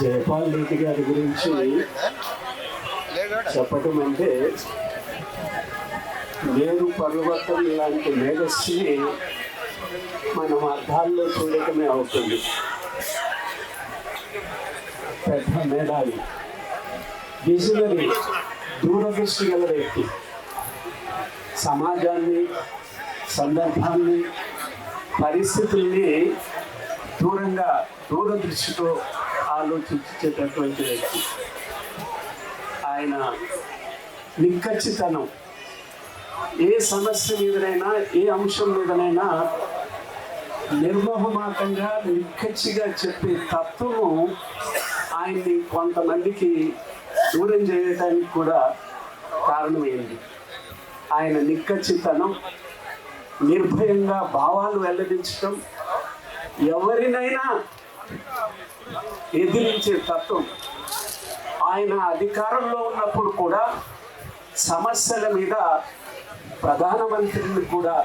జయపాల్ రెడ్డి గారి గురించి చెప్పటం అంటే నేను పరివర్తన లాంటి మేధస్సుని మనం అర్థాల్లో చూడటమే అవుతుంది. పెద్ద మేధావి, విజనరీ, దూరదృష్టి గల వ్యక్తి, సమాజాన్ని, సందర్భాన్ని, పరిస్థితుల్ని దూరదృష్టితో ఆలోచించేటటువంటి వ్యక్తి. ఆయన నిక్కచ్చితనం, ఏ సమస్య మీదనైనా, ఏ అంశం మీదనైనా నిర్మోహమాటంగా నిక్కచ్చిగా చెప్పే తత్వము ఆయన్ని కొంతమందికి దూరం చేయడానికి కూడా కారణమైంది. ఆయన నిక్కచ్చితనం, నిర్భయంగా భావాలు వెల్లడించటం, ఎవరినైనా ఎదిరించే తత్వం. ఆయన అధికారంలో ఉన్నప్పుడు కూడా సమస్యల మీద ప్రధానమంత్రిని కూడా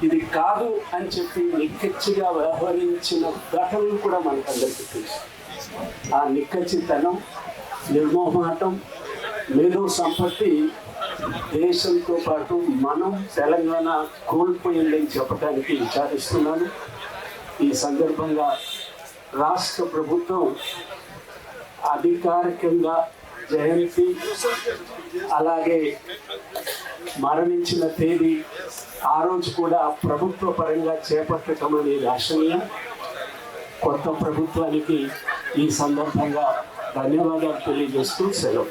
ఇది కాదు అని చెప్పి నిక్కచ్చిగా వ్యవహరించిన ఘటనలు కూడా మనకందరికీ తెలుసు. ఆ నిక్కచ్చితనం, నిర్మోహమాటం, మేధో సంపత్తి దేశంతో పాటు మనం తెలంగాణ కోల్పోయిందని చెప్పడానికి విచారిస్తున్నాను. ఈ సందర్భంగా రాష్ట్ర ప్రభుత్వం అధికారికంగా జయంతి, అలాగే మరణించిన తేదీ ఆ రోజు కూడా ప్రభుత్వ పరంగా చేపట్టడం అనేది ఆశనీయం. కొత్త ప్రభుత్వానికి ఈ సందర్భంగా ధన్యవాదాలు తెలియజేస్తూ సెలవు.